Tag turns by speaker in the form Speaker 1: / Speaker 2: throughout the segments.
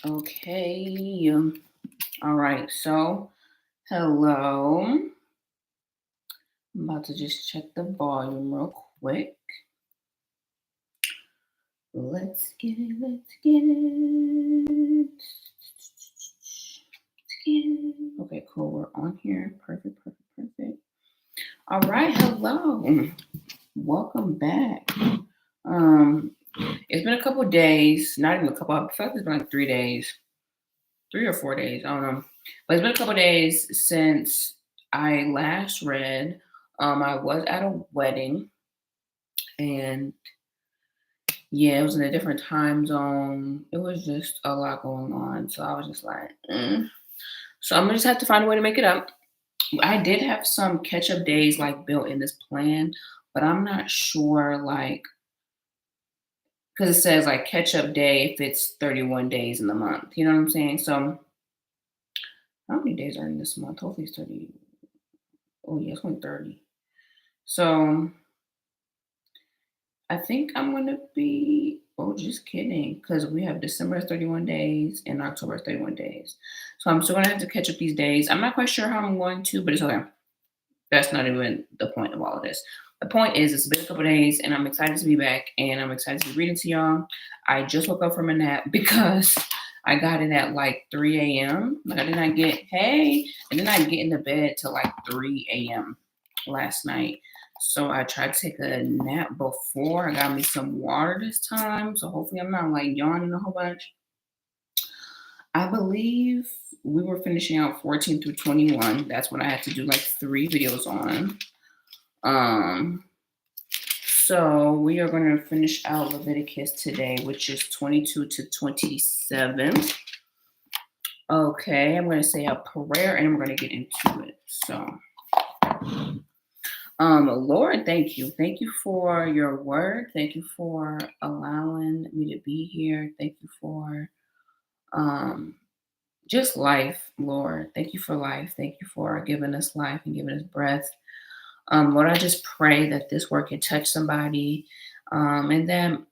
Speaker 1: Okay. All right. So, hello. I'm about to just check the volume real quick. Let's get it. Let's get it. Okay, cool. We're on here. Perfect, perfect, perfect. All right. Hello. Welcome back. Um, it's been a couple days. Not even a couple. I feel like it's been like 3 days, 3 or 4 days. I don't know. But it's been a couple days since I last read. I was at a wedding, and yeah, it was in a different time zone. It was just a lot going on. So I was just like, So I'm gonna just have to find a way to make it up. I did have some catch up days like built in this plan, but I'm not sure like because it says like catch up day if it's 31 days in the month. You know what I'm saying? So how many days are in this month? Hopefully it's 30. Oh yeah, it's only 30. So I think I'm gonna be. Oh, just kidding, because we have December is 31 days and October is 31 days. So I'm still gonna have to catch up these days. I'm not quite sure how I'm going to, but it's okay. That's not even the point of all of this. The point is, it's been a couple days, and I'm excited to be back, and I'm excited to be reading to y'all. I just woke up from a nap because I got it at like 3 a.m. Like I did not get into bed till like 3 a.m. last night. So I tried to take a nap before. I got me some water this time, so hopefully I'm not like yawning a whole bunch. I believe we were finishing out 14 through 21. That's what I had to do like 3 videos on. Um, so we are going to finish out Leviticus today, which is 22 to 27. Okay, I'm going to say a prayer and we're going to get into it. So, Lord, thank you. Thank you for your word. Thank you for allowing me to be here. Thank you for um, just life, Lord. Thank you for life. Thank you for giving us life and giving us breath. Lord, I just pray that this word can touch somebody. And then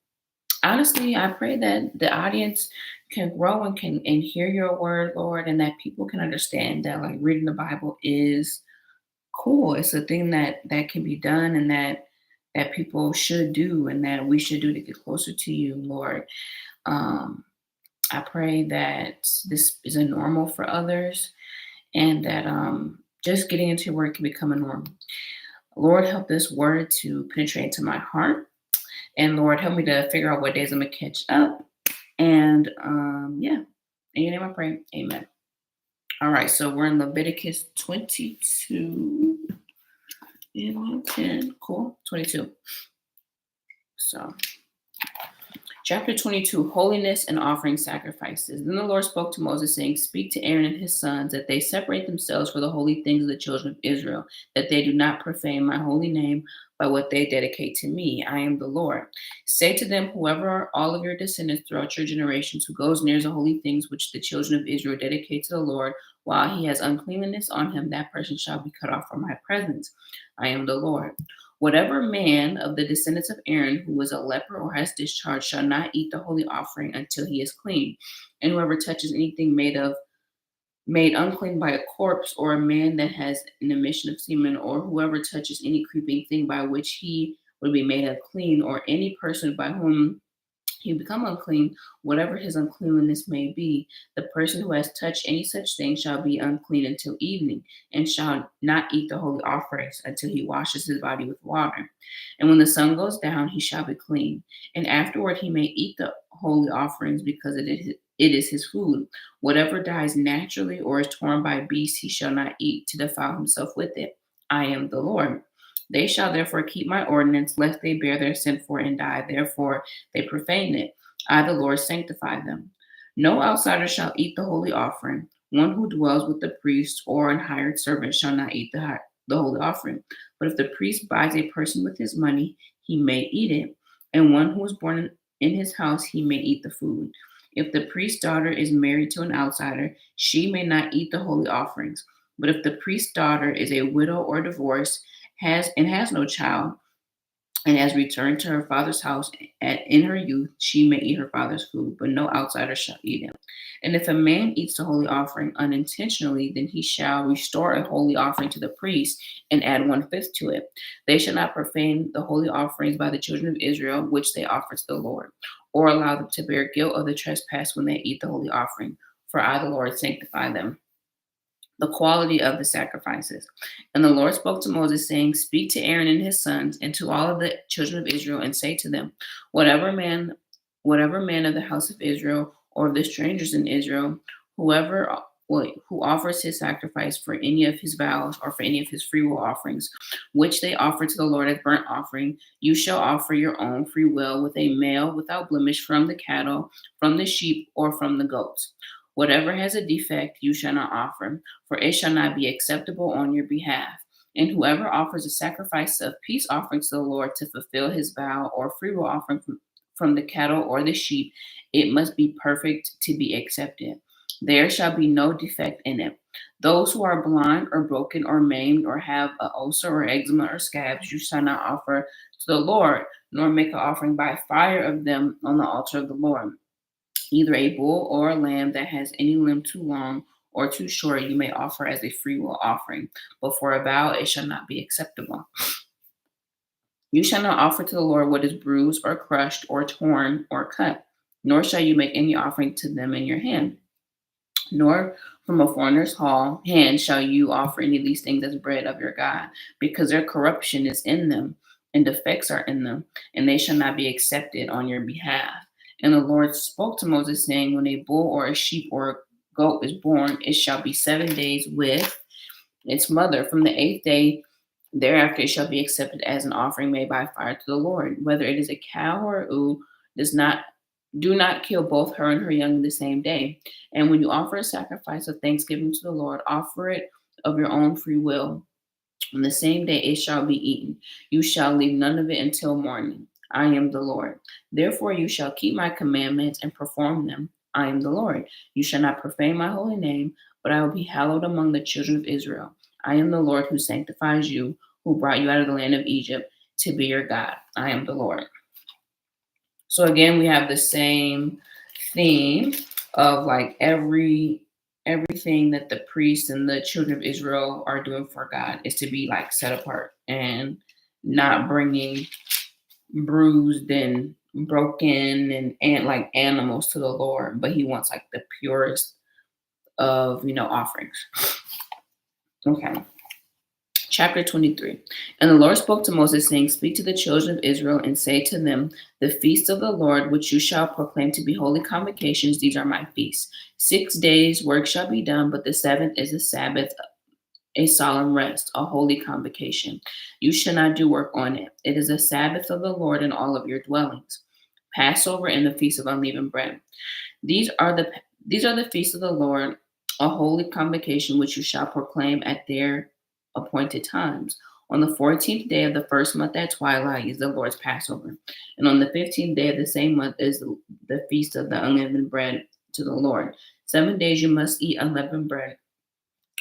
Speaker 1: honestly, I pray that the audience can grow and hear your word, Lord, and that people can understand that like reading the Bible is cool. It's a thing that can be done and that people should do and that we should do to get closer to you, Lord. Um, I pray that this is a normal for others and that just getting into your word can become a norm. Lord, help this word to penetrate into my heart. And Lord, help me to figure out what days I'm going to catch up. And yeah, in your name I pray. Amen. All right, so we're in Leviticus 22 and 10. Cool. 22. So Chapter 22, Holiness and Offering Sacrifices. Then the Lord spoke to Moses, saying, Speak to Aaron and his sons, that they separate themselves for the holy things of the children of Israel, that they do not profane my holy name by what they dedicate to me. I am the Lord. Say to them, whoever are all of your descendants throughout your generations, who goes near the holy things which the children of Israel dedicate to the Lord, while he has uncleanness on him, that person shall be cut off from my presence. I am the Lord. Whatever man of the descendants of Aaron who is a leper or has discharge shall not eat the holy offering until he is clean. And whoever touches anything made unclean by a corpse, or a man that has an emission of semen, or whoever touches any creeping thing by which he would be made unclean, or any person by whom he become unclean, whatever his uncleanness may be. The person who has touched any such thing shall be unclean until evening, and shall not eat the holy offerings until he washes his body with water. And when the sun goes down, he shall be clean. And afterward he may eat the holy offerings, because it is his food. Whatever dies naturally or is torn by beasts, he shall not eat to defile himself with it. I am the Lord. They shall therefore keep my ordinance, lest they bear their sin for and die. Therefore they profane it. I, the Lord, sanctify them. No outsider shall eat the holy offering. One who dwells with the priest or an hired servant shall not eat the holy offering. But if the priest buys a person with his money, he may eat it. And one who is born in his house, he may eat the food. If the priest's daughter is married to an outsider, she may not eat the holy offerings. But if the priest's daughter is a widow or divorced, has no child, and has returned to her father's house in her youth, she may eat her father's food, but no outsider shall eat it. And if a man eats the holy offering unintentionally, then he shall restore a holy offering to the priest and add one fifth to it. They shall not profane the holy offerings by the children of Israel, which they offer to the Lord, or allow them to bear guilt of the trespass when they eat the holy offering. For I, the Lord, sanctify them. The quality of the sacrifices. And the Lord spoke to Moses, saying, Speak to Aaron and his sons, and to all of the children of Israel, and say to them, Whatever man, whatever man of the house of Israel, or of the strangers in Israel, who offers his sacrifice for any of his vows or for any of his freewill offerings, which they offer to the Lord as burnt offering, you shall offer your own free will with a male without blemish from the cattle, from the sheep, or from the goats. Whatever has a defect, you shall not offer, for it shall not be acceptable on your behalf. And whoever offers a sacrifice of peace offering to the Lord to fulfill his vow, or freewill offering from the cattle or the sheep, it must be perfect to be accepted. There shall be no defect in it. Those who are blind or broken or maimed or have an ulcer or eczema or scabs, you shall not offer to the Lord, nor make an offering by fire of them on the altar of the Lord. Either a bull or a lamb that has any limb too long or too short, you may offer as a freewill offering, but for a vow it shall not be acceptable. You shall not offer to the Lord what is bruised or crushed or torn or cut, nor shall you make any offering to them in your hand, nor from a foreigner's hand shall you offer any of these things as bread of your God, because their corruption is in them, and defects are in them, and they shall not be accepted on your behalf. And the Lord spoke to Moses, saying, When a bull or a sheep or a goat is born, it shall be 7 days with its mother. From the 8th day thereafter it shall be accepted as an offering made by fire to the Lord. Whether it is a cow or a ewe, do not kill both her and her young the same day. And when you offer a sacrifice of thanksgiving to the Lord, offer it of your own free will. On the same day it shall be eaten. You shall leave none of it until morning. I am the Lord. Therefore you shall keep my commandments and perform them. I am the Lord. You shall not profane my holy name, but I will be hallowed among the children of Israel. I am the Lord who sanctifies you, who brought you out of the land of Egypt to be your God. I am the Lord. So again, we have the same theme of like everything that the priests and the children of Israel are doing for God is to be like set apart and not bringing bruised and broken and like animals to the Lord, but he wants like the purest of offerings. Okay. Chapter 23. And the Lord spoke to Moses, saying, Speak to the children of Israel and say to them, The feasts of the Lord, which you shall proclaim to be holy convocations, these are my feasts. 6 days work shall be done, but the seventh is a Sabbath, a solemn rest, a holy convocation. You shall not do work on it. It is a Sabbath of the Lord in all of your dwellings. Passover and the Feast of Unleavened Bread. These are the feasts of the Lord, a holy convocation which you shall proclaim at their appointed times. On the 14th day of the first month at twilight is the Lord's Passover, and on the 15th day of the same month is the feast of the unleavened bread to the Lord. 7 days you must eat unleavened bread.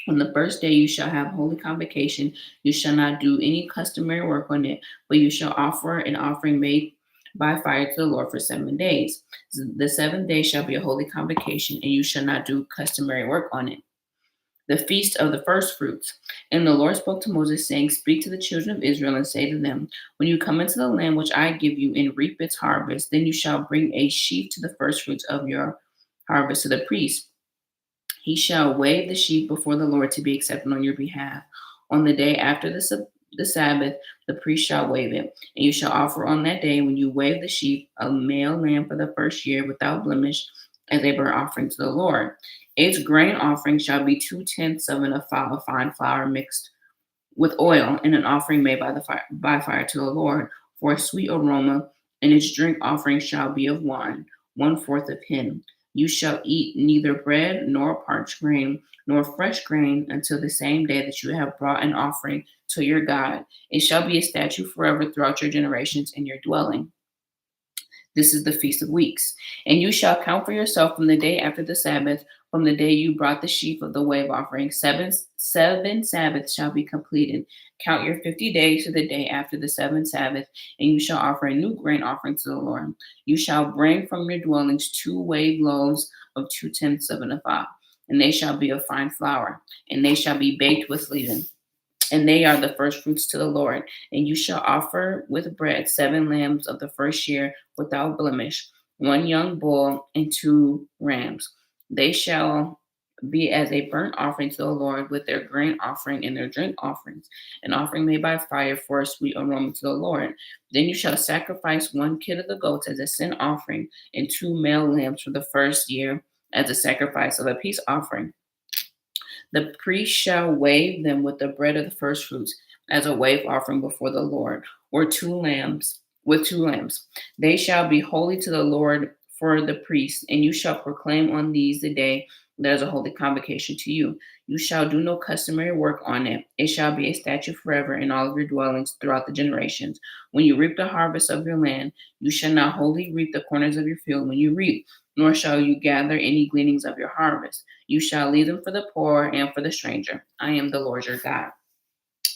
Speaker 1: On the first day you shall have holy convocation. You shall not do any customary work on it, but you shall offer an offering made by fire to the Lord for 7 days. The 7th day shall be a holy convocation, and you shall not do customary work on it. The feast of the first fruits. And the Lord spoke to Moses, saying, Speak to the children of Israel and say to them, When you come into the land which I give you and reap its harvest, then you shall bring a sheaf to the first fruits of your harvest to the priest. He shall wave the sheaf before the Lord to be accepted on your behalf. On the day after the Sabbath, the priest shall wave it. And you shall offer on that day, when you wave the sheaf, a male lamb for the first year without blemish as a burnt offering to the Lord. Its grain offering shall be 2/10 of an ephah of fine flour mixed with oil, and an offering made by fire to the Lord for a sweet aroma, and its drink offering shall be of wine, 1/4 of hin. You shall eat neither bread nor parched grain nor fresh grain until the same day that you have brought an offering to your God. It shall be a statute forever throughout your generations in your dwelling. This is the Feast of Weeks. And you shall count for yourself from the day after the Sabbath, from the day you brought the sheaf of the wave offering, 7 Sabbaths shall be completed. Count your 50 days to the day after the seventh Sabbath, and you shall offer a new grain offering to the Lord. You shall bring from your dwellings 2 wave loaves of 2/10 of an ephah, and they shall be of fine flour, and they shall be baked with leaven, and they are the first fruits to the Lord. And you shall offer with bread 7 lambs of the first year without blemish, 1 young bull, and 2 rams. They shall be as a burnt offering to the Lord with their grain offering and their drink offerings, an offering made by fire for a sweet aroma to the Lord. Then you shall sacrifice 1 kid of the goats as a sin offering, and 2 male lambs for the first year as a sacrifice of a peace offering. The priest shall wave them with the bread of the first fruits as a wave offering before the Lord, or 2 lambs with 2 lambs. They shall be holy to the Lord for the priest, and you shall proclaim on these the day that is a holy convocation to you. You shall do no customary work on it. It shall be a statute forever in all of your dwellings throughout the generations. When you reap the harvest of your land, you shall not wholly reap the corners of your field when you reap, nor shall you gather any gleanings of your harvest. You shall leave them for the poor and for the stranger. I am the Lord your God.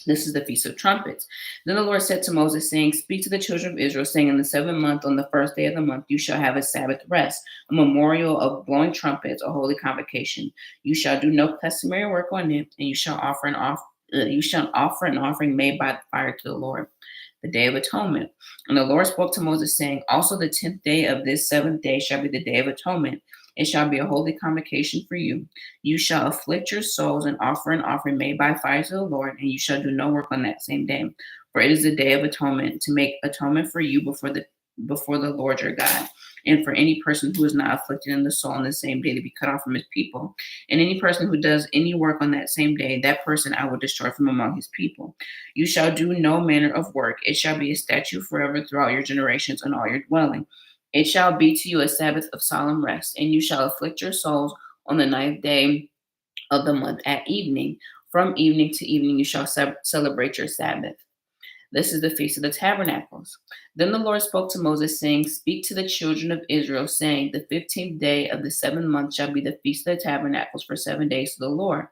Speaker 1: This is the Feast of Trumpets. Then the Lord said to Moses, saying, Speak to the children of Israel, saying, In the 7th month, on the first day of the month, you shall have a Sabbath rest, a memorial of blowing trumpets, a holy convocation. You shall do no customary work on it, and you shall offer an offering made by the fire to the Lord, the Day of Atonement. And the Lord spoke to Moses, saying, Also the 10th day of this 7th day shall be the Day of Atonement. It shall be a holy convocation for you. You shall afflict your souls and offer an offering made by fire to the Lord, and you shall do no work on that same day. For it is the Day of Atonement, to make atonement for you before the Lord your God, and for any person who is not afflicted in the soul on the same day to be cut off from his people. And any person who does any work on that same day, that person I will destroy from among his people. You shall do no manner of work. It shall be a statute forever throughout your generations and all your dwelling. It shall be to you a Sabbath of solemn rest, and you shall afflict your souls on the 9th day of the month at evening. From evening to evening you shall celebrate your Sabbath. This is the Feast of the Tabernacles. Then the Lord spoke to Moses, saying, Speak to the children of Israel, saying, The 15th day of the 7th month shall be the Feast of the Tabernacles for 7 days to the Lord.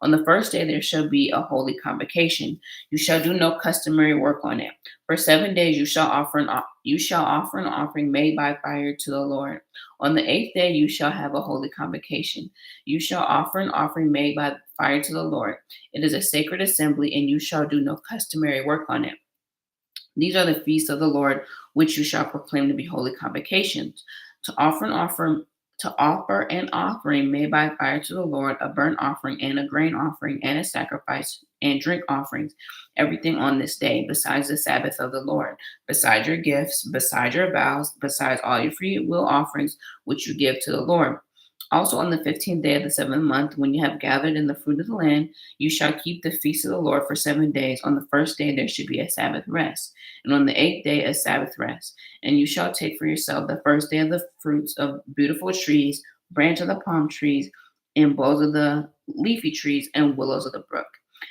Speaker 1: On the first day there shall be a holy convocation. You shall do no customary work on it. For 7 days you shall offer an offering made by fire to the Lord. On the 8th day you shall have a holy convocation. You shall offer an offering made by fire to the Lord. It is a sacred assembly, and you shall do no customary work on it. These are the feasts of the Lord, which you shall proclaim to be holy convocations. To offer an offering made by fire to the Lord, a burnt offering and a grain offering and a sacrifice and drink offerings, everything on this day, besides the Sabbath of the Lord, besides your gifts, besides your vows, besides all your free will offerings which you give to the Lord. Also on the 15th day of the 7th month, when you have gathered in the fruit of the land, you shall keep the feast of the Lord for 7 days. On the first day there should be a Sabbath rest, and on the 8th day a Sabbath rest. And you shall take for yourself the first day of the fruits of beautiful trees, branch of the palm trees, and boughs of the leafy trees, and willows of the brook.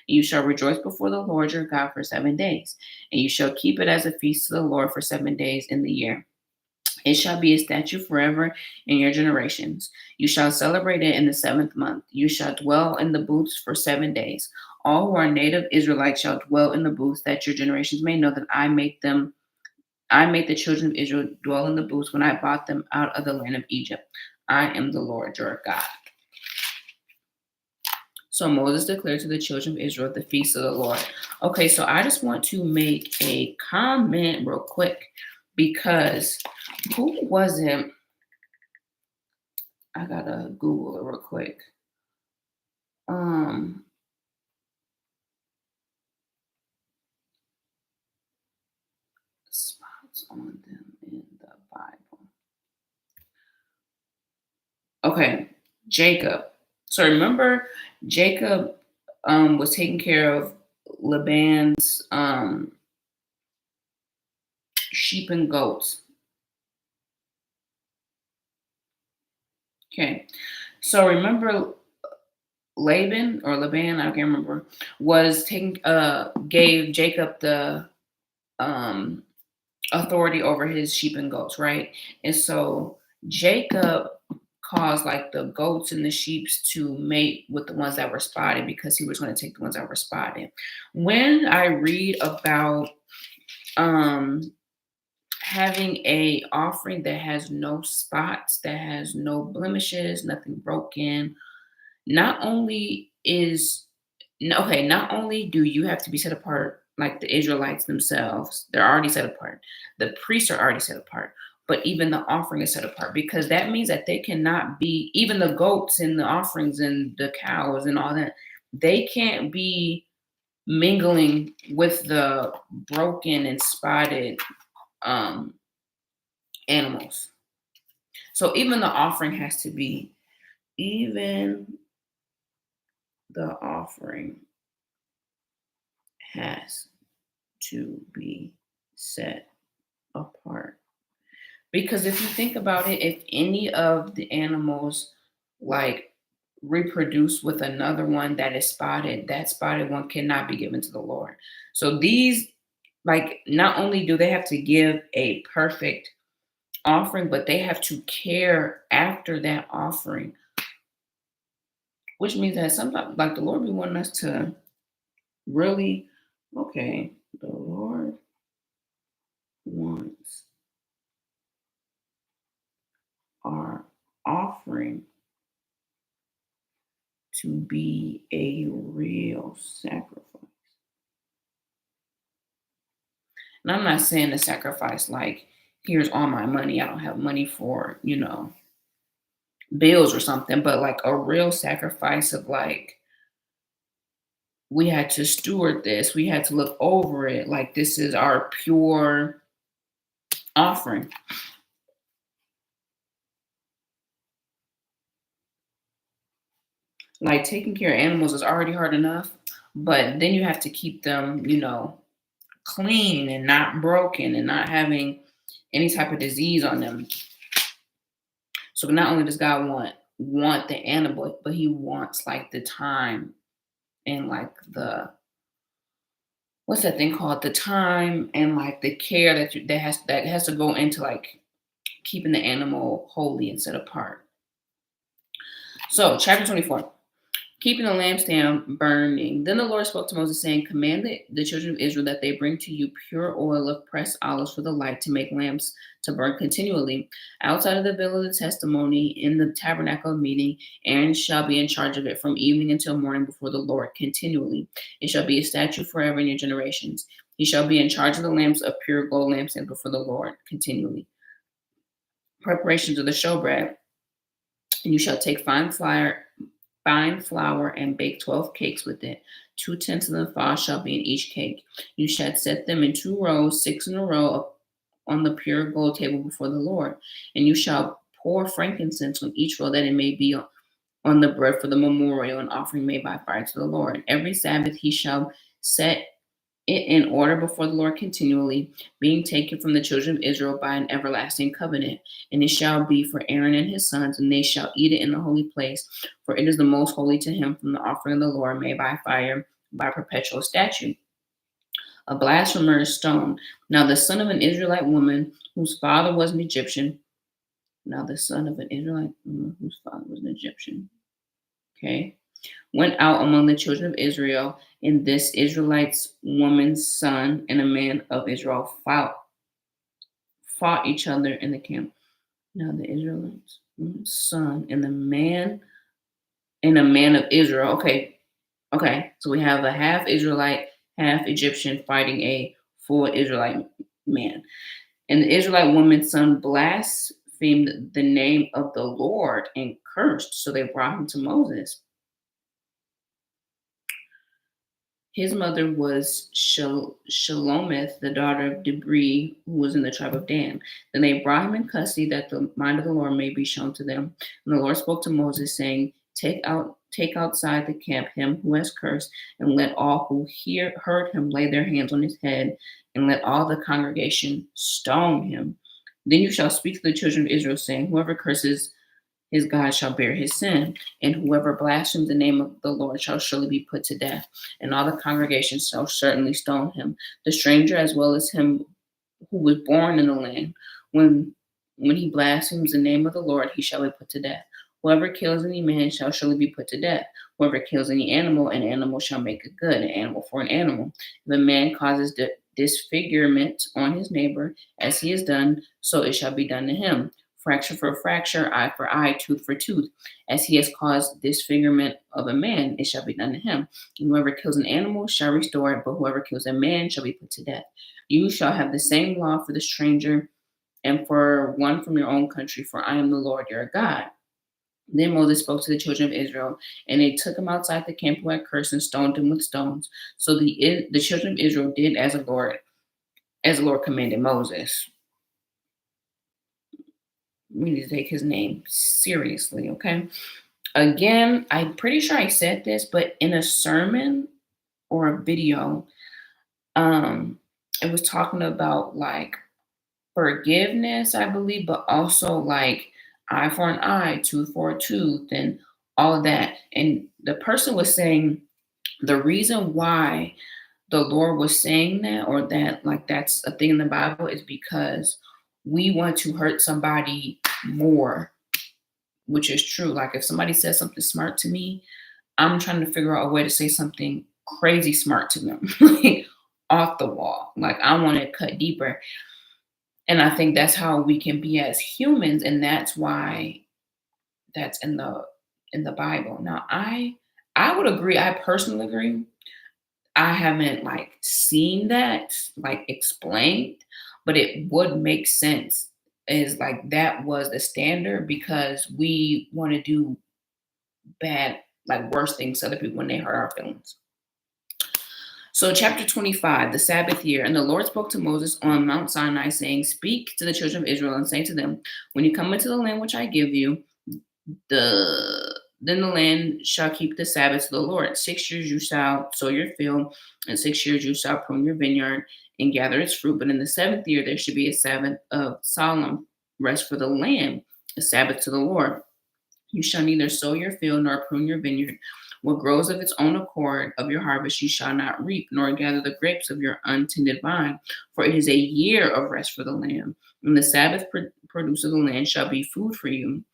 Speaker 1: And you shall rejoice before the Lord your God for 7 days, and you shall keep it as a feast to the Lord for 7 days in the year. It shall be a statute forever in your generations. You shall celebrate it in the 7th month. You shall dwell in the booths for 7 days. All who are native Israelites shall dwell in the booths, that your generations may know that I made the children of Israel dwell in the booths when I brought them out of the land of Egypt. I am the Lord your God. So Moses declared to the children of Israel the feast of the Lord. Okay, so I just want to make a comment real quick, because who was it? I gotta Google it real quick. Um, Spots on them in the Bible. Okay, Jacob. So remember, Jacob was taking care of Laban's sheep and goats. Okay, so remember Laban, I can't remember, was taking gave Jacob the um authority over his sheep and goats, right? And so Jacob caused like the goats and the sheeps to mate with the ones that were spotted because he was going to take the ones that were spotted. When I read about um having a offering that has no spots, that has no blemishes, nothing broken, not only is okay, not only do you have to be set apart like the Israelites themselves, they're already set apart. The priests are already set apart, but even the offering is set apart because that means that they cannot be, even the goats and the offerings and the cows and all that, they can't be mingling with the broken and spotted um animals. So even the offering has to be, even the offering has to be set apart. Because if you think about it, if any of the animals like reproduce with another one that is spotted, that spotted one cannot be given to the Lord. So these, like, not only do they have to give a perfect offering, but they have to care after that offering, which means that sometimes, like, the Lord be wanting us to really, okay, the Lord wants our offering to be a real sacrifice. And I'm not saying the sacrifice like, here's all my money. I don't have money for, bills or something, but like a real sacrifice of like, we had to steward this, we had to look over it. Like, this is our pure offering. Like, taking care of animals is already hard enough, but then you have to keep them, clean and not broken and not having any type of disease on them. So not only does God want the animal, but he wants like the time and like the, what's that thing called? The time and like the care that has to go into like keeping the animal holy and set apart. So chapter 24. Keeping the lampstand burning. Then the Lord spoke to Moses, saying, Command the children of Israel that they bring to you pure oil of pressed olives for the light, to make lamps to burn continually. Outside of the veil of the testimony in the tabernacle of meeting, Aaron shall be in charge of it from evening until morning before the Lord continually. It shall be a statute forever in your generations. He shall be in charge of the lamps of pure gold lampstands before the Lord continually. Preparations of the showbread. And you shall take fine flour and bake 12 cakes with it. 2/10 of the flour shall be in each cake. You shall set them in 2 rows, 6 in a row, on the pure gold table before the Lord. And you shall pour frankincense on each row, that it may be on the bread for the memorial, an offering made by fire to the Lord. Every Sabbath he shall set it in order before the Lord continually, being taken from the children of Israel by an everlasting covenant. And it shall be for Aaron and his sons, and they shall eat it in the holy place, for it is the most holy to him, from the offering of the Lord made by fire, by perpetual statute. A blasphemer is stoned. Now the son of an Israelite woman, whose father was an Egyptian. Now the son of an Israelite woman, whose father was an Egyptian. Okay. Went out among the children of Israel, and this Israelite's woman's son and a man of Israel fought each other in the camp. Now the Israelites' son and a man of Israel. Okay. So we have a half Israelite, half Egyptian fighting a full Israelite man. And the Israelite woman's son blasphemed the name of the Lord and cursed. So they brought him to Moses. His mother was Shelomith, the daughter of Debri, who was in the tribe of Dan. Then they brought him in custody, that the mind of the Lord may be shown to them. And the Lord spoke to Moses, saying, Take outside the camp him who has cursed, and let all who heard him lay their hands on his head, and let all the congregation stone him. Then you shall speak to the children of Israel, saying, Whoever curses his God shall bear his sin, and whoever blasphemes the name of the Lord shall surely be put to death, and all the congregation shall certainly stone him, the stranger as well as him who was born in the land. When When he blasphemes the name of the Lord, he shall be put to death. Whoever kills any man shall surely be put to death. Whoever kills any animal, an animal shall make it good, an animal for an animal. If a man causes disfigurement on his neighbor, as he has done, so it shall be done to him. Fracture for fracture, eye for eye, tooth for tooth. As he has caused disfigurement of a man, it shall be done to him. And whoever kills an animal shall restore it, but whoever kills a man shall be put to death. You shall have the same law for the stranger and for one from your own country, for I am the Lord your God. Then Moses spoke to the children of Israel, and they took him outside the camp who had cursed and stoned him with stones. So the children of Israel did as the Lord commanded Moses. We need to take his name seriously, okay? Again, I'm pretty sure I said this, but in a sermon or a video, it was talking about like forgiveness, I believe, but also like eye for an eye, tooth for a tooth, and all of that. And the person was saying the reason why the Lord was saying that, or that like that's a thing in the Bible, is because we want to hurt somebody more, which is true. Like if somebody says something smart to me, I'm trying to figure out a way to say something crazy smart to them, like off the wall. Like I want to cut deeper. And I think that's how we can be as humans, and that's why that's in the Bible. Now, I would agree. I personally agree. I haven't like seen that like explained, but it would make sense. Is like that was the standard because we want to do bad, like worse things to other people when they hurt our feelings. So, chapter 25, the Sabbath year. And the Lord spoke to Moses on Mount Sinai, saying, Speak to the children of Israel and say to them, When you come into the land which I give you, then the land shall keep the Sabbath to the Lord. 6 years you shall sow your field, and 6 years you shall prune your vineyard and gather its fruit. But in the seventh year there should be a Sabbath of solemn rest for the land, a Sabbath to the Lord. You shall neither sow your field nor prune your vineyard. What grows of its own accord of your harvest you shall not reap, nor gather the grapes of your untended vine. For it is a year of rest for the land. And the Sabbath produce of the land shall be food for you.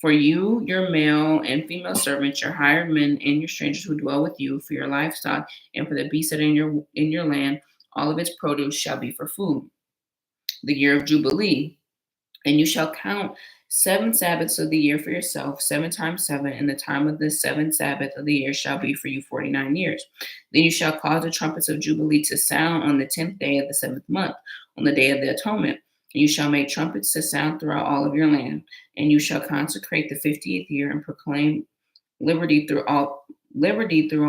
Speaker 1: For you, your male and female servants, your hired men, and your strangers who dwell with you, for your livestock, and for the beasts that are in your land, all of its produce shall be for food. The year of Jubilee. And you shall count 7 Sabbaths of the year for yourself, 7 times 7, and the time of the seventh Sabbath of the year shall be for you 49 years. Then you shall cause the trumpets of Jubilee to sound on the 10th day of the seventh month, on the day of the atonement. And you shall make trumpets to sound throughout all of your land. And you shall consecrate the 50th year and proclaim liberty throughout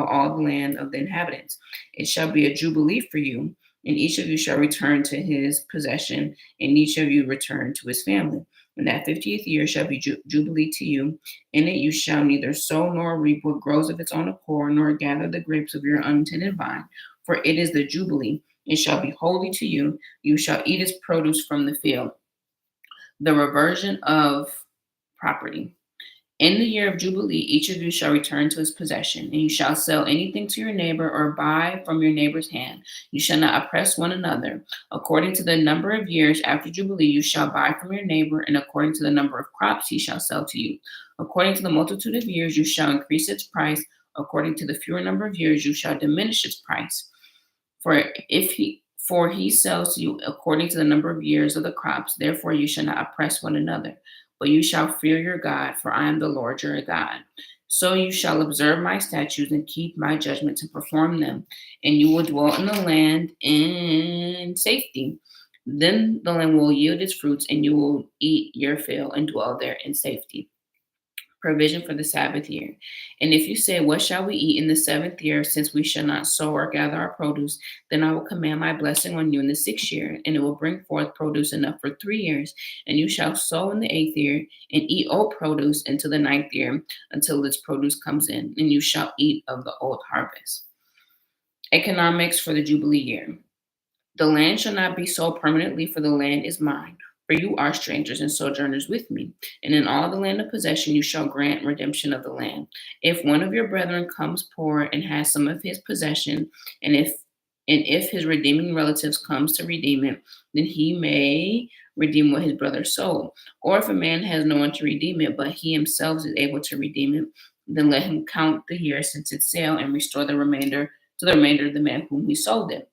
Speaker 1: all the land of the inhabitants. It shall be a jubilee for you, and each of you shall return to his possession, and each of you return to his family. And that 50th year shall be jubilee to you. In it you shall neither sow nor reap what grows of its own accord, nor gather the grapes of your untended vine, for it is the jubilee. It shall be holy to you. You shall eat its produce from the field. The reversion of property. In the year of Jubilee, each of you shall return to his possession, and you shall sell anything to your neighbor or buy from your neighbor's hand. You shall not oppress one another. According to the number of years after Jubilee, you shall buy from your neighbor, and according to the number of crops he shall sell to you. According to the multitude of years, you shall increase its price. According to the fewer number of years, you shall diminish its price. For he sells to you according to the number of years of the crops. Therefore, you shall not oppress one another. But you shall fear your God, for I am the Lord your God. So you shall observe my statutes and keep my judgments and perform them, and you will dwell in the land in safety. Then the land will yield its fruits, and you will eat your fill and dwell there in safety. Provision for the Sabbath year. And if you say, What shall we eat in the seventh year, since we shall not sow or gather our produce? Then I will command my blessing on you in the 6th year, and it will bring forth produce enough for 3 years. And you shall sow in the 8th year, and eat old produce into the 9th year, until its produce comes in, and you shall eat of the old harvest. Economics for the Jubilee year. The land shall not be sold permanently, for the land is mine. For you are strangers and sojourners with me. And in all the land of possession you shall grant redemption of the land. If one of your brethren comes poor and has some of his possession, and if his redeeming relatives comes to redeem it, then he may redeem what his brother sold. Or if a man has no one to redeem it, but he himself is able to redeem it, then let him count the year since its sale and restore the remainder to the remainder of the man whom he sold it,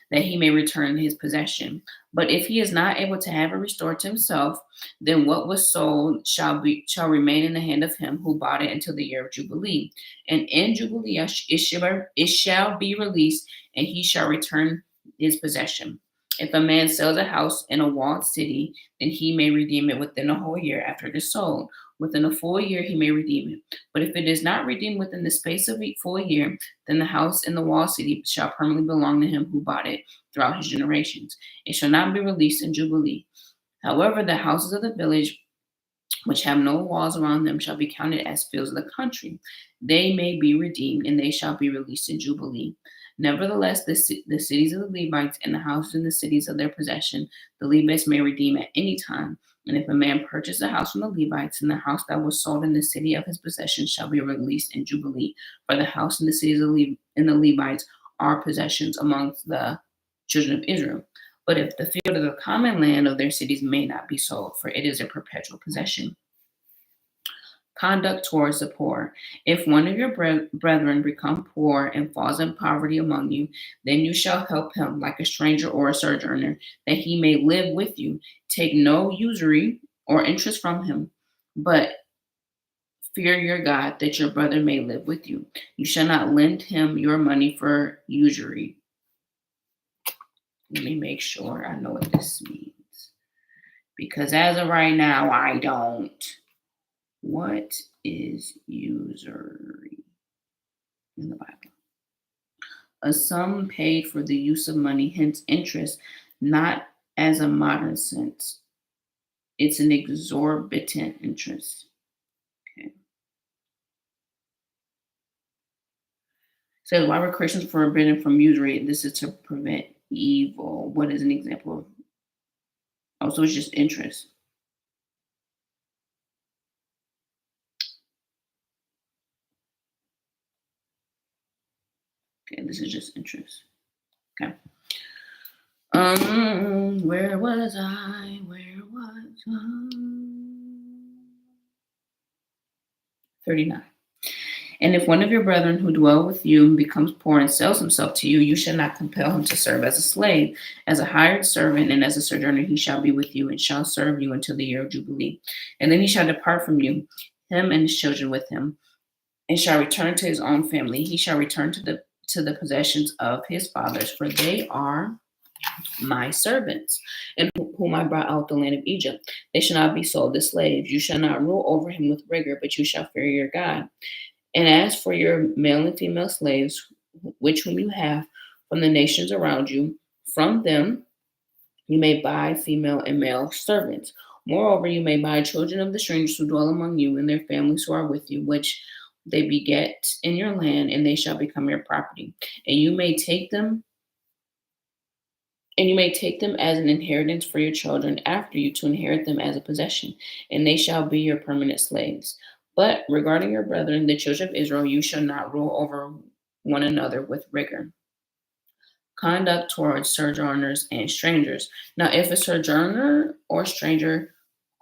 Speaker 1: that he may return his possession. But if he is not able to have it restored to himself, then what was sold shall remain in the hand of him who bought it until the year of Jubilee. And in Jubilee it shall be released, and he shall return his possession. If a man sells a house in a walled city, then he may redeem it within a whole year after it is sold. Within a full year he may redeem it. But if it is not redeemed within the space of a full year, then the house in the walled city shall permanently belong to him who bought it throughout his generations. It shall not be released in Jubilee. However, the houses of the village which have no walls around them shall be counted as fields of the country. They may be redeemed, and they shall be released in Jubilee. Nevertheless, the cities of the Levites and the houses in the cities of their possession, the Levites may redeem at any time. And if a man purchase a house from the Levites, and the house that was sold in the city of his possession shall be released in Jubilee. For the house and the cities of the Levites are possessions amongst the children of Israel. But if the field of the common land of their cities may not be sold, for it is a perpetual possession. Conduct towards the poor. If one of your brethren become poor and falls in poverty among you, then you shall help him like a stranger or a sojourner, that he may live with you. Take no usury or interest from him, but fear your God, that your brother may live with you. You shall not lend him your money for usury. Let me make sure I know what this means, because as of right now, I don't. What is usury in the Bible? A sum paid for the use of money, hence interest, not as a modern sense. It's an exorbitant interest. Okay. So why were Christians forbidden from usury? This is to prevent evil. What is an example of? Oh, so it's just interest. Okay, this is just interest. Okay. Where was I? 39. And if one of your brethren who dwell with you becomes poor and sells himself to you, you shall not compel him to serve as a slave, as a hired servant, and as a sojourner he shall be with you, and shall serve you until the year of Jubilee. And then he shall depart from you, him and his children with him, and shall return to his own family. He shall return to the possessions of his fathers, for they are my servants, and whom I brought out the land of Egypt. They shall not be sold as slaves. You shall not rule over him with rigor, but you shall fear your God. And as for your male and female slaves, which whom you have from the nations around you, from them you may buy female and male servants. Moreover, you may buy children of the strangers who dwell among you and their families who are with you, which they beget in your land, and they shall become your property. And you may take them as an inheritance for your children after you to inherit them as a possession, and they shall be your permanent slaves. But regarding your brethren, the children of Israel, you shall not rule over one another with rigor. Conduct towards sojourners and strangers. Now, if a sojourner or stranger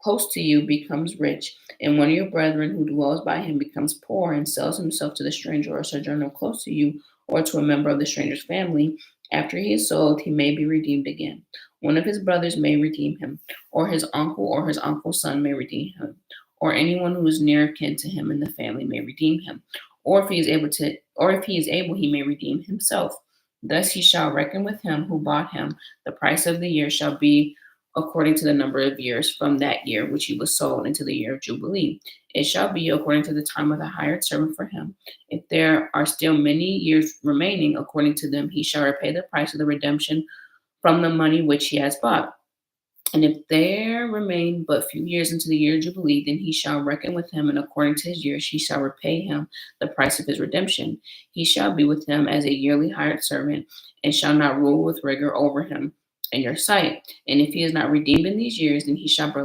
Speaker 1: close to you becomes rich, and one of your brethren who dwells by him becomes poor and sells himself to the stranger or sojourner close to you, or to a member of the stranger's family, after he is sold, he may be redeemed again. One of his brothers may redeem him, or his uncle or his uncle's son may redeem him, or anyone who is near kin to him in the family may redeem him. Or if he is able, he may redeem himself. Thus he shall reckon with him who bought him. The price of the year shall be according to the number of years from that year which he was sold into the year of Jubilee. It shall be according to the time of the hired servant for him. If there are still many years remaining, according to them, he shall repay the price of the redemption from the money which he has bought. And if there remain but few years into the year of Jubilee, then he shall reckon with him, and according to his years he shall repay him the price of his redemption. He shall be with him as a yearly hired servant, and shall not rule with rigor over him in your sight. And if he is not redeemed in these years, then he shall be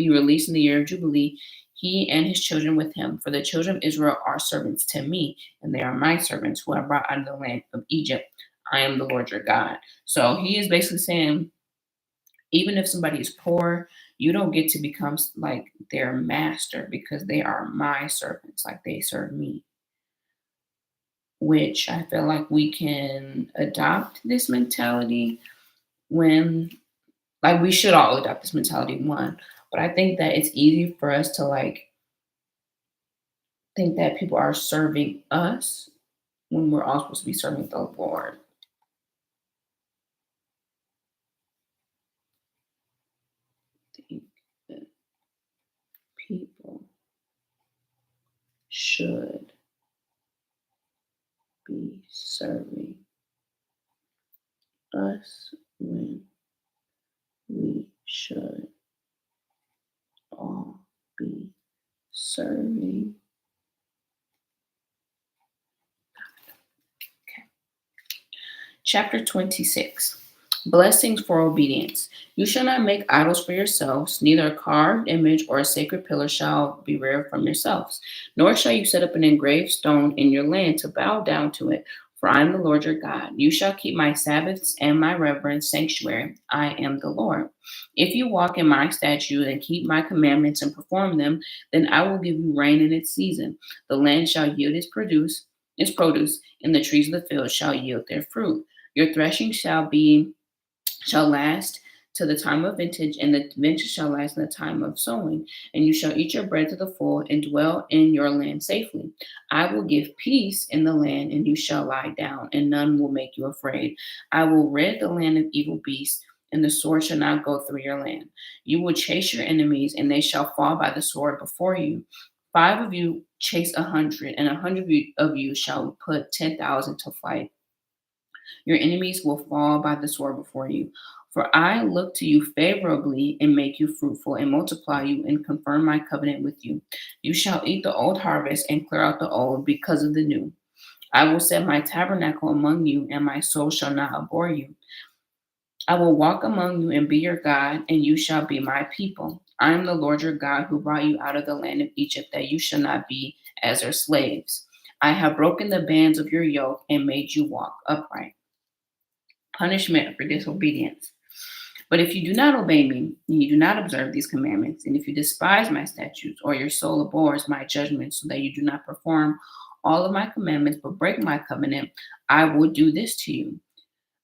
Speaker 1: released in the year of Jubilee, he and his children with him. For the children of Israel are servants to me, and they are my servants who I brought out of the land of Egypt. I am the Lord your God. So he is basically saying, Even if somebody is poor, you don't get to become like their master because they are my servants, like they serve me, which I feel like we can adopt this mentality when, like, we should all adopt this mentality, one. But I think that it's easy for us to like think that people are serving us when we're all supposed to be serving the Lord. I think that people should be serving us when we should all be serving. Okay. Chapter 26. Blessings for obedience. You shall not make idols for yourselves, neither a carved image or a sacred pillar shall be reared from yourselves, nor shall you set up an engraved stone in your land to bow down to it. For I am the Lord your God. You shall keep my Sabbaths and my reverence sanctuary. I am the Lord. If you walk in my statutes and keep my commandments and perform them, then I will give you rain in its season. The land shall yield its produce, and the trees of the field shall yield their fruit. Your threshing shall last to the time of vintage, and the vintage shall last in the time of sowing. And you shall eat your bread to the full, and dwell in your land safely. I will give peace in the land, and you shall lie down, and none will make you afraid. I will rid the land of evil beasts, and the sword shall not go through your land. You will chase your enemies, and they shall fall by the sword before you. 5 of you chase 100, and 100 of you shall put 10,000 to flight. Your enemies will fall by the sword before you. For I look to you favorably and make you fruitful and multiply you and confirm my covenant with you. You shall eat the old harvest and clear out the old because of the new. I will set my tabernacle among you, and my soul shall not abhor you. I will walk among you and be your God, and you shall be my people. I am the Lord your God who brought you out of the land of Egypt, that you shall not be as their slaves. I have broken the bands of your yoke and made you walk upright. Punishment for disobedience. But if you do not obey me, and you do not observe these commandments, and if you despise my statutes, or your soul abhors my judgments, so that you do not perform all of my commandments, but break my covenant, I will do this to you.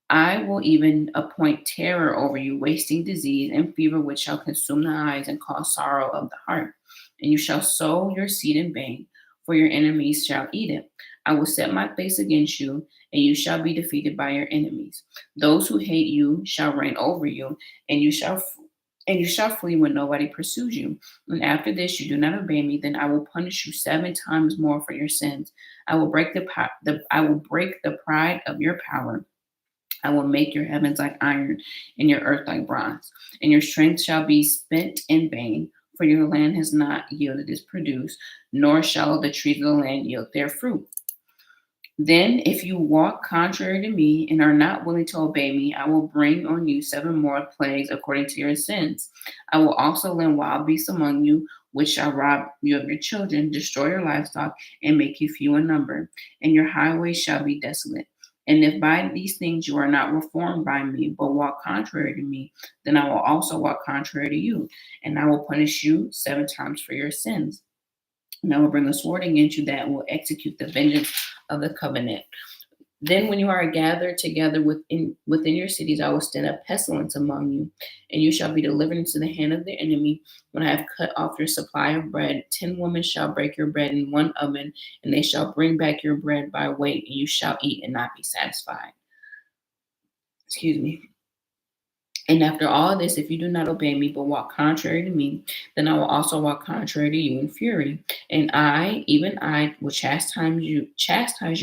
Speaker 1: I will even appoint terror over you, wasting disease and fever, which shall consume the eyes and cause sorrow of the heart. And you shall sow your seed in vain, for your enemies shall eat it. I will set my face against you, and you shall be defeated by your enemies. Those who hate you shall reign over you, and you shall flee when nobody pursues you. And after this, you do not obey me, then I will punish you 7 times more for your sins. I will break the pride of your power. I will make your heavens like iron and your earth like bronze, and your strength shall be spent in vain, for your land has not yielded its produce, nor shall the trees of the land yield their fruit. Then, if you walk contrary to me and are not willing to obey me, I will bring on you 7 more plagues according to your sins. I will also land wild beasts among you, which shall rob you of your children, destroy your livestock, and make you few in number, and your highways shall be desolate. And if by these things you are not reformed by me, but walk contrary to me, then I will also walk contrary to you, and I will punish you 7 times for your sins. And I will bring a sword against you that will execute the vengeance of the covenant. Then, when you are gathered together within your cities, I will stand up pestilence among you, and you shall be delivered into the hand of the enemy. When I have cut off your supply of bread, 10 women shall break your bread in one oven, and they shall bring back your bread by weight, and you shall eat and not be satisfied. Excuse me. And after all this, if you do not obey me, but walk contrary to me, then I will also walk contrary to you in fury. And I, even I, will chastise you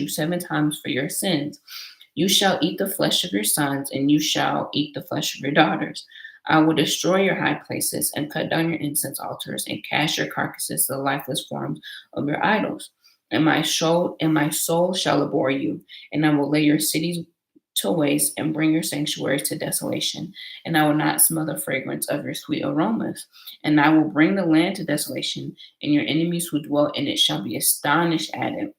Speaker 1: 7 times for your sins. You shall eat the flesh of your sons, and you shall eat the flesh of your daughters. I will destroy your high places, and cut down your incense altars, and cast your carcasses to the lifeless forms of your idols. And my soul shall abhor you, and I will lay your cities to waste and bring your sanctuaries to desolation. And I will not smell the fragrance of your sweet aromas. And I will bring the land to desolation, and your enemies who dwell in it shall be astonished at it.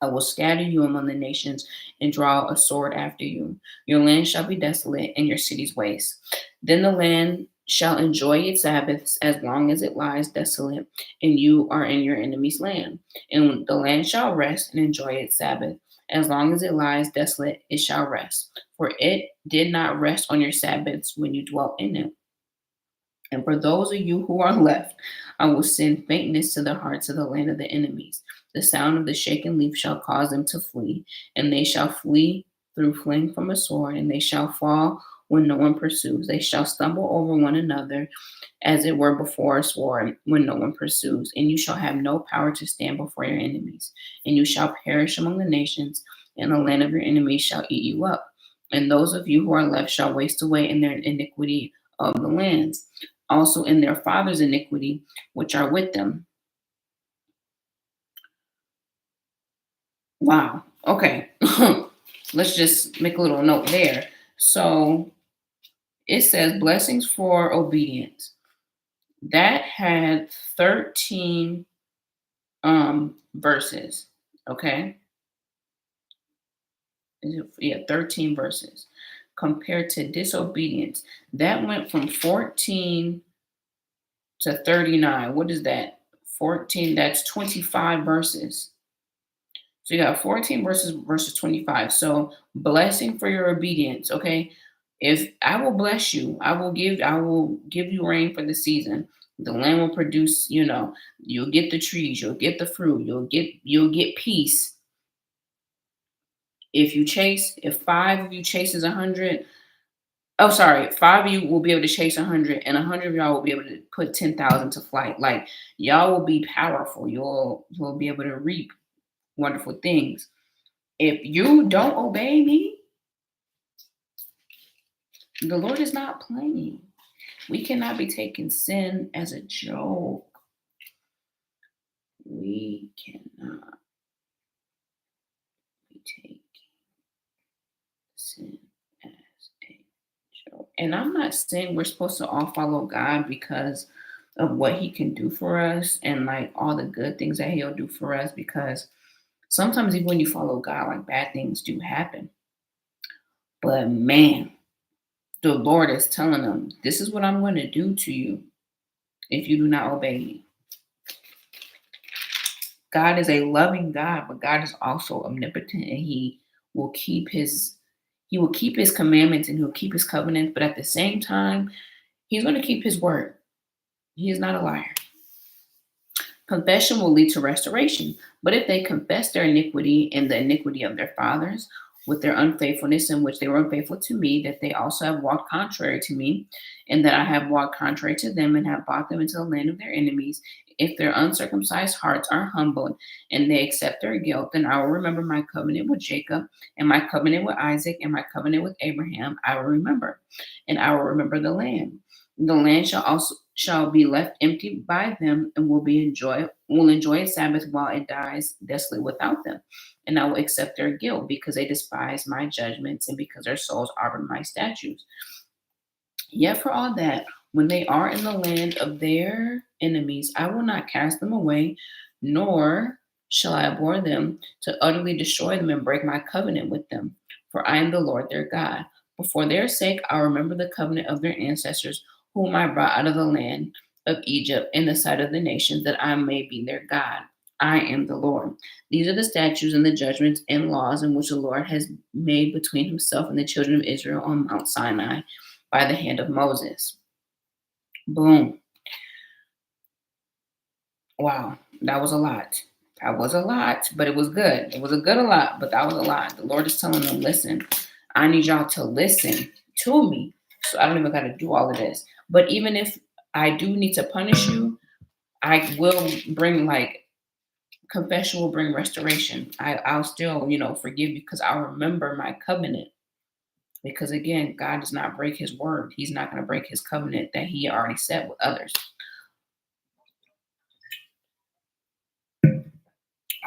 Speaker 1: I will scatter you among the nations and draw a sword after you. Your land shall be desolate and your cities waste. Then the land shall enjoy its Sabbaths as long as it lies desolate, and you are in your enemy's land. And the land shall rest and enjoy its Sabbath. As long as it lies desolate, it shall rest. For it did not rest on your Sabbaths when you dwelt in it. And for those of you who are left, I will send faintness to the hearts of the land of the enemies. The sound of the shaken leaf shall cause them to flee, and they shall flee through fleeing from a sword, and they shall fall when no one pursues. They shall stumble over one another as it were before a sword when no one pursues. And you shall have no power to stand before your enemies, and you shall perish among the nations, and the land of your enemies shall eat you up. And those of you who are left shall waste away in their iniquity of the lands, also in their father's iniquity, which are with them. Wow. Okay. Let's just make a little note there. So it says blessings for obedience. That had 13 verses. Okay. Yeah, 13 verses. Compared to disobedience, that went from 14 to 39. What is that? 14, that's 25 verses. So you got 14 verses 25. So blessing for your obedience, okay? If I will bless you, I will give you rain for the season. The land will produce, you'll get the trees, you'll get the fruit, you'll get peace. If five of you chases 100, oh sorry, five of you will be able to chase 100, and 100 of y'all will be able to put 10,000 to flight. Like y'all will be powerful. You'll be able to reap wonderful things. If you don't obey me, the Lord is not playing. We cannot be taking sin as a joke. We cannot be taking sin as a joke. And I'm not saying we're supposed to all follow God because of what he can do for us and like all the good things that he'll do for us, because sometimes even when you follow God, like bad things do happen. But man, the Lord is telling them, this is what I'm going to do to you if you do not obey me. God is a loving God, but God is also omnipotent, and he will keep his commandments, and he'll keep his covenants, but at the same time, he's going to keep his word. He is not a liar. Confession will lead to restoration, but if they confess their iniquity and the iniquity of their fathers with their unfaithfulness in which they were unfaithful to me, that they also have walked contrary to me, and that I have walked contrary to them and have brought them into the land of their enemies, if their uncircumcised hearts are humbled and they accept their guilt, then I will remember my covenant with Jacob and my covenant with Isaac and my covenant with Abraham. I will remember, and I will remember the land. The land shall be left empty by them, and will enjoy its Sabbath while it dies desolate without them. And I will accept their guilt because they despise my judgments and because their souls arbor my statutes. Yet for all that, when they are in the land of their enemies, I will not cast them away, nor shall I abhor them to utterly destroy them and break my covenant with them. For I am the Lord their God. But for their sake, I remember the covenant of their ancestors, whom I brought out of the land of Egypt in the sight of the nations, that I may be their God. I am the Lord. These are the statutes and the judgments and laws in which the Lord has made between himself and the children of Israel on Mount Sinai by the hand of Moses. Boom. Wow. That was a lot. That was a lot, but it was good. It was a good a lot, but that was a lot. The Lord is telling them, listen, I need y'all to listen to me. So I don't even got to do all of this. But even if I do need to punish you, I will bring confession will bring restoration. I'll still, forgive you because I'll remember my covenant. Because again, God does not break his word. He's not going to break his covenant that he already set with others.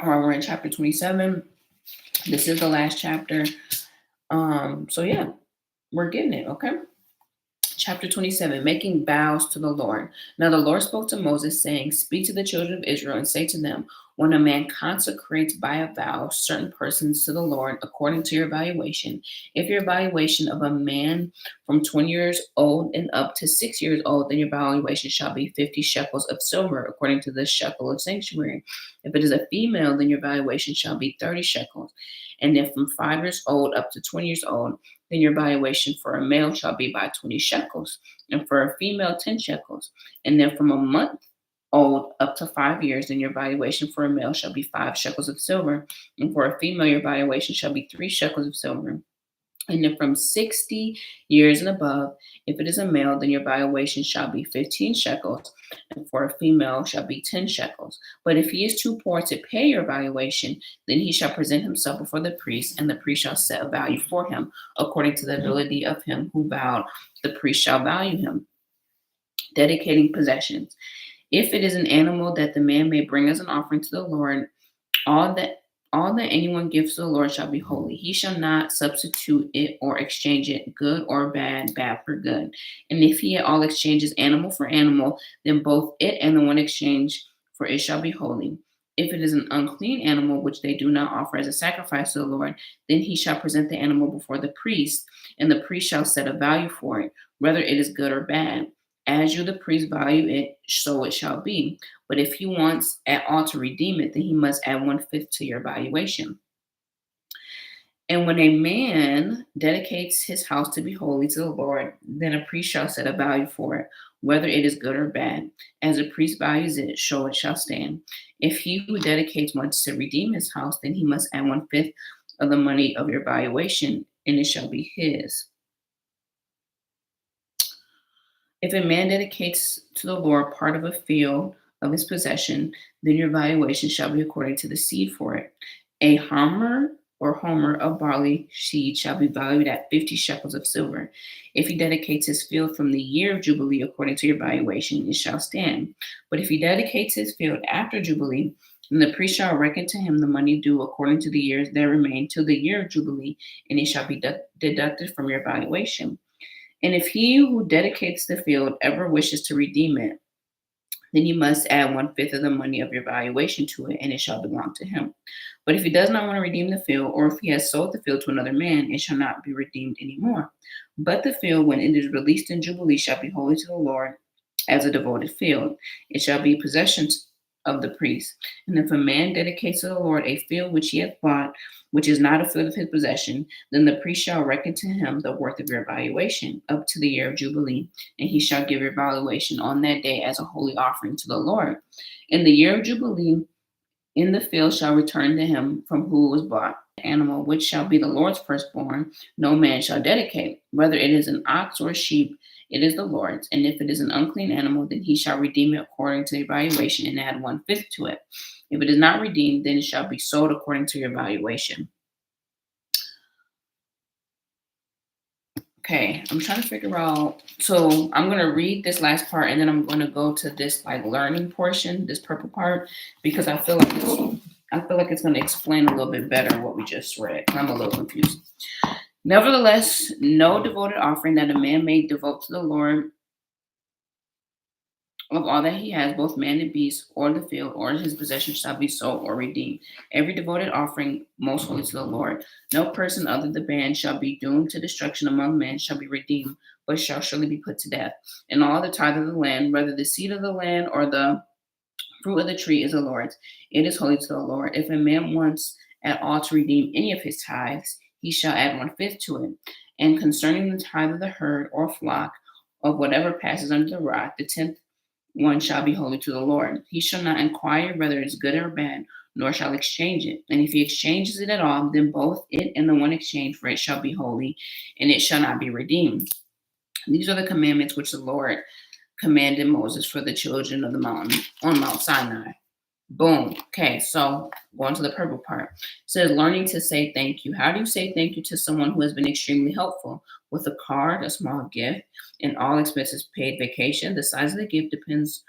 Speaker 1: All right, we're in chapter 27. This is the last chapter. So yeah, we're getting it, okay? Chapter 27, making vows to the Lord. Now the Lord spoke to Moses, saying, speak to the children of Israel and say to them, When a man consecrates by a vow certain persons to the Lord according to your valuation, if your valuation of a man from 20 years old and up to 6 years old, then your valuation shall be 50 shekels of silver according to the shekel of sanctuary. If it is a female, then your valuation shall be 30 shekels. And if from 5 years old up to 20 years old, then your valuation for a male shall be by 20 shekels, and for a female, 10 shekels. And then from a month old up to 5 years, then your valuation for a male shall be 5 shekels of silver, and for a female, your valuation shall be 3 shekels of silver. And then from 60 years and above, if it is a male, then your valuation shall be 15 shekels, and for a female shall be 10 shekels. But if he is too poor to pay your valuation, then he shall present himself before the priest, and the priest shall set a value for him according to the ability of him who vowed. The priest shall value him. Dedicating possessions. If it is an animal that the man may bring as an offering to the Lord, all that all that anyone gives to the Lord shall be holy. He shall not substitute it or exchange it, good or bad, bad for good. And if he at all exchanges animal for animal, then both it and the one exchanged for it shall be holy. If it is an unclean animal which they do not offer as a sacrifice to the Lord, then he shall present the animal before the priest, and the priest shall set a value for it, whether it is good or bad. As you, the priest, value it, so it shall be. But if he wants at all to redeem it, then he must add 1/5 to your valuation. And when a man dedicates his house to be holy to the Lord, then a priest shall set a value for it, whether it is good or bad. As a priest values it, so it shall stand. If he who dedicates wants to redeem his house, then he must add 1/5 of the money of your valuation, and it shall be his. If a man dedicates to the Lord part of a field of his possession, then your valuation shall be according to the seed for it. A homer of barley seed shall be valued at 50 shekels of silver. If he dedicates his field from the year of Jubilee according to your valuation, it shall stand. But if he dedicates his field after Jubilee, then the priest shall reckon to him the money due according to the years that remain till the year of Jubilee, and it shall be deducted from your valuation. And if he who dedicates the field ever wishes to redeem it, then you must add 1/5 of the money of your valuation to it, and it shall belong to him. But if he does not want to redeem the field, or if he has sold the field to another man, it shall not be redeemed anymore. But the field, when it is released in Jubilee, shall be holy to the Lord as a devoted field. It shall be possession of the priest. And if a man dedicates to the Lord a field which he hath bought, which is not a field of his possession, then the priest shall reckon to him the worth of your valuation up to the year of Jubilee, and he shall give your valuation on that day as a holy offering to the Lord. In the year of Jubilee, in the field shall return to him from who it was bought. The animal which shall be the Lord's firstborn, no man shall dedicate, whether it is an ox or a sheep, it is the Lord's. And if it is an unclean animal, then he shall redeem it according to the valuation and add 1/5 to it. If it is not redeemed, then it shall be sold according to your valuation. Okay, I'm trying to figure out. So I'm gonna read this last part, and then I'm gonna go to this like learning portion, this purple part, because I feel like it's gonna explain a little bit better what we just read. I'm a little confused. Nevertheless, no devoted offering that a man may devote to the Lord of all that he has, both man and beast, or the field, or his possession, shall be sold or redeemed. Every devoted offering, most holy to the Lord. No person other than the band shall be doomed to destruction among men, shall be redeemed, but shall surely be put to death. And all the tithe of the land, whether the seed of the land or the fruit of the tree, is the Lord's. It is holy to the Lord. If a man wants at all to redeem any of his tithes, he shall add 1/5 to it. And concerning the tithe of the herd or flock, of whatever passes under the rock, the tenth one shall be holy to the Lord. He shall not inquire whether it is good or bad, nor shall exchange it. And if he exchanges it at all, then both it and the one exchanged for it shall be holy, and it shall not be redeemed. These are the commandments which the Lord commanded Moses for the children of the mountain on Mount Sinai. Boom. Okay, so going to the purple part. It says learning to say thank you. How do you say thank you to someone who has been extremely helpful? With a card, a small gift, and all expenses paid vacation. The size of the gift depends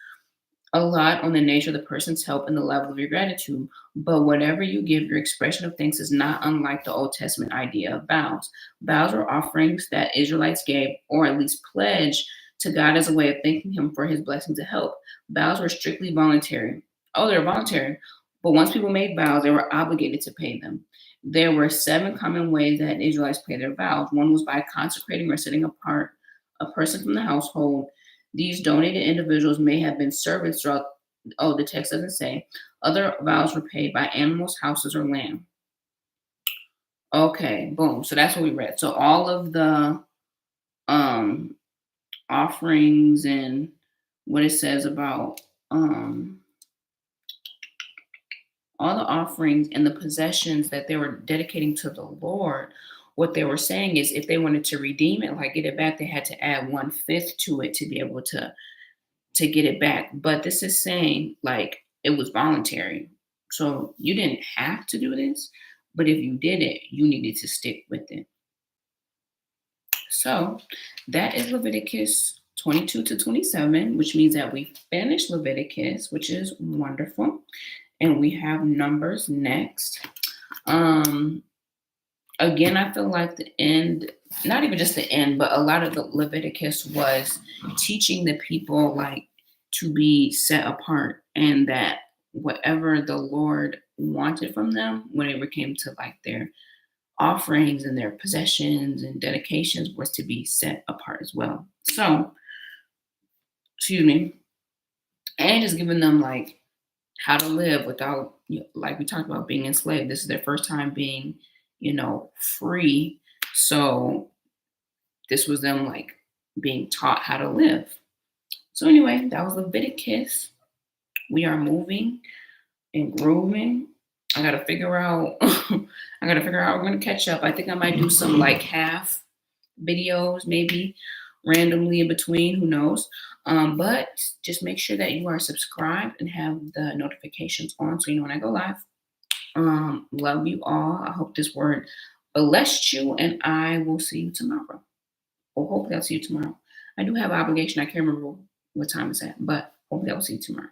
Speaker 1: a lot on the nature of the person's help and the level of your gratitude. But whatever you give, your expression of thanks is not unlike the Old Testament idea of vows. Vows are offerings that Israelites gave, or at least pledged to God as a way of thanking Him for His blessings and help. Vows were strictly voluntary. Oh, they're voluntary. But once people made vows, they were obligated to pay them. There were 7 common ways that Israelites paid their vows. One was by consecrating or setting apart a person from the household. These donated individuals may have been servants throughout. Oh, the text doesn't say. Other vows were paid by animals, houses, or land. Okay, boom. So that's what we read. So all of the um offerings and what it says about all the offerings and the possessions that they were dedicating to the Lord, what they were saying is if they wanted to redeem it, like get it back, they had to add 1/5 to it to be able to get it back. But this is saying like it was voluntary. So you didn't have to do this, but if you did it, you needed to stick with it. So that is Leviticus 22 to 27, which means that we finished Leviticus, which is wonderful. And we have Numbers next. Um, Again, I feel like the end, not even just the end, but a lot of the Leviticus was teaching the people like to be set apart and that whatever the Lord wanted from them when it came to like their offerings and their possessions and dedications was to be set apart as well. So, excuse me, and just giving them like how to live without, like we talked about, being enslaved. This is their first time being, free. So this was them like being taught how to live. So anyway, that was Leviticus. We are moving and grooving. I gotta figure out. I gotta figure out how we're gonna catch up. I think I might do some like half videos, maybe randomly in between. Who knows? But just make sure that you are subscribed and have the notifications on so you know when I go live. Love you all. I hope this word blessed you, and I will see you tomorrow. Or hopefully I'll see you tomorrow. I do have an obligation. I can't remember what time it's at, but hopefully I'll see you tomorrow.